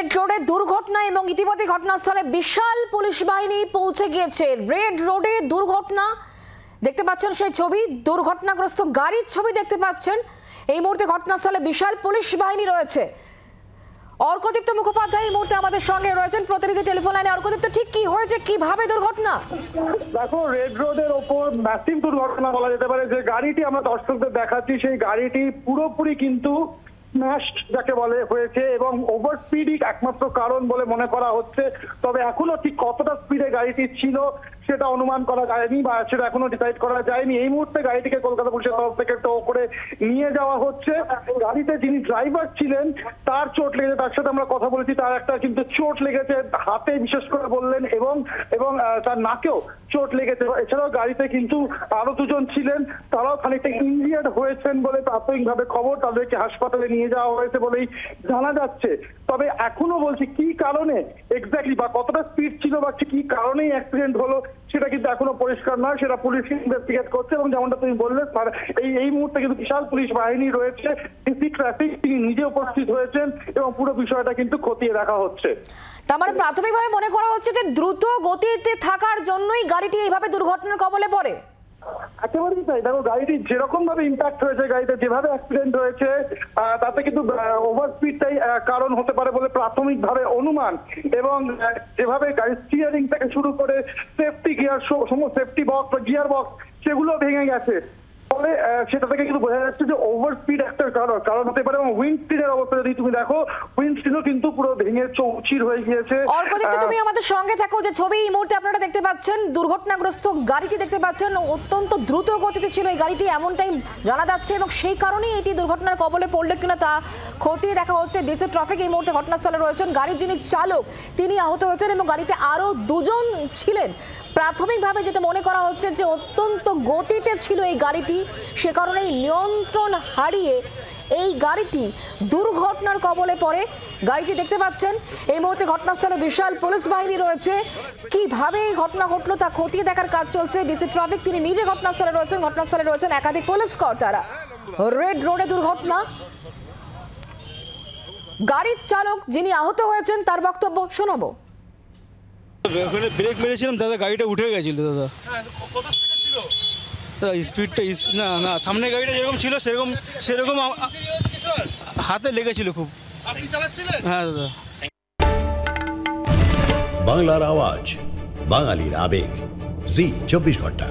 Red রোডে দুর্ঘটনা এবং ইতিমধ্যে ঘটনাস্থলে বিশাল পুলিশ বাহিনী পৌঁছে গিয়েছে। রেড রোডে দুর্ঘটনা দেখতে পাচ্ছেন, সেই ছবি, দুর্ঘটনাগ্রস্ত গাড়ির ছবি দেখতে পাচ্ছেন। এই মুহূর্তে ঘটনাস্থলে বিশাল পুলিশ বাহিনী রয়েছে। অর্কদীপ্ত মুখোপাধ্যায় এই মুহূর্তে আমাদের সঙ্গে রয়েছেন প্রতিনিধি টেলিফোন লাইনে। অর্কদীপ্ত, ঠিক কি হয়েছে, কিভাবে দুর্ঘটনা? দেখো, রেড রোডের ওপর ম্যাসিভ দুর্ঘটনা বলা যেতে পারে। যে গাড়িটি আমরা দর্শকদের দেখাচ্ছি, সেই গাড়িটি পুরোপুরি কিন্তু স্ম্যাশড যাকে বলে হয়েছে এবং ওভার স্পিডই একমাত্র কারণ বলে মনে করা হচ্ছে। তবে এখনো ঠিক কতটা স্পিডে গাড়িটি ছিল সেটা অনুমান করা যায়নি বা সেটা এখনো ডিসাইড করা যায়নি। এই মুহূর্তে গাড়িটিকে কলকাতা পুলিশের তরফ থেকে টো করে নিয়ে যাওয়া হচ্ছে। গাড়িতে যিনি ড্রাইভার ছিলেন তার চোট লেগেছে, তার সাথে আমরা কথা বলেছি, তার একটা কিন্তু চোট লেগেছে হাতে বিশেষ করে বললেন, এবং তার নাকেও চোট লেগেছে। এছাড়াও গাড়িতে কিন্তু আরো দুজন ছিলেন, তারাও খানিকটা ইনজিয়ার্ড হয়েছেন বলে প্রাথমিকভাবে খবর। তাদেরকে হাসপাতালে নিয়ে যাওয়া হয়েছে বলেই জানা যাচ্ছে। তবে এখনো বলছি কি কারণে এক্স্যাক্টলি বা কতটা স্পিড ছিল বা কি কারণেই অ্যাক্সিডেন্ট হলো সেটা কিন্তু এখনো পরিষ্কার নয়। সেটা পুলিশ ইনভেস্টিগেট করছে এবং যেমনটা তুমি বললে এই মুহূর্তে কিন্তু বিশাল পুলিশ বাহিনী রয়েছে। ডিসি ট্রাফিক তিনি নিজে উপস্থিত হয়েছেন এবং পুরো বিষয়টা কিন্তু খতিয়ে দেখা হচ্ছে। তার মানে প্রাথমিকভাবে মনে করা হচ্ছে যে দ্রুত গতিতে থাকার জন্যই গাড়িটি এইভাবে দুর্ঘটনার কবলে পড়ে। একেবারেই তাই। দেখো, গাড়িটি যেরকম ভাবে ইম্প্যাক্ট হয়েছে, গাড়িতে যেভাবে অ্যাক্সিডেন্ট হয়েছে, তাতে কিন্তু ওভার স্পিডটাই কারণ হতে পারে বলে প্রাথমিকভাবে অনুমান। এবং যেভাবে গাড়ির স্টিয়ারিং থেকে শুরু করে সেফটি গিয়ার, সমস্ত সেফটি বক্স বা গিয়ার বক্স সেগুলো ভেঙে গেছে। ফলে সেটা থেকে কিন্তু বোঝা যাচ্ছে যে ওভার স্পিড একটা কারণ হতে পারে। এবং উইন্ড স্পিডের অবস্থা যদি তুমি দেখো, উইন্ড স্পিডও কিন্তু পুরো ভেঙে চৌচির হয়ে গিয়েছে। অর্কদীপ্ত, তুমি আমাদের সঙ্গে থাকো। যে ছবি এই মুহূর্তে আপনারা দেখতে পাচ্ছেন, দুর্ঘটনাগ্রস্ত গাড়িটি দেখতে পাচ্ছেন, অত্যন্ত দ্রুত গতিতে ছিল এই গাড়িটি, এমনটাই জানা যাচ্ছে। এবং সেই কারণেই এটি দুর্ঘটনার কবলে পড়লে কিনা তা খতিয়ে দেখা হচ্ছে। ডিসি ট্রাফিক এই মুহূর্তে ঘটনাস্থলে রয়েছেন। গাড়ির যিনি চালক তিনি আহত হয়েছেন এবং গাড়িতে আরো দুজন ছিলেন। প্রাথমিকভাবে যেটা মনে করা হচ্ছে যে অত্যন্ত গতিতে ছিল এই গাড়িটি, সে কারণেই নিয়ন্ত্রণ হারিয়ে এই গাড়িটি দুর্ঘটনার কবলে পড়ে। গাড়িটি দেখতে পাচ্ছেন এই মুহূর্তে ঘটনাস্থলে বিশাল পুলিশ বাহিনী রয়েছে। কিভাবে এই ঘটনা ঘটলো তা খতিয়ে দেখার কাজ চলছে। ডিসি ট্রাফিক তিনি নিজে ঘটনাস্থলে রয়েছেন একাধিক পুলিশ কর্তারা। রেড রোডে দুর্ঘটনা, গাড়ির চালক যিনি আহত হয়েছেন তার বক্তব্য শোনাবো। ওখানে ব্রেক মেরেছিলাম দাদা, গাড়িটা উঠে গেছিল দাদা। কত স্পিডে ছিল দাদা? স্পিডটা না সামনে গাড়িটা যেরকম ছিল সেরকম হাতে লেগেছিল খুব। আপনি চালাচ্ছিলেন? হ্যাঁ দাদা। বাংলার আওয়াজ, বাঙালির আবেগ, জি 24 ঘন্টা।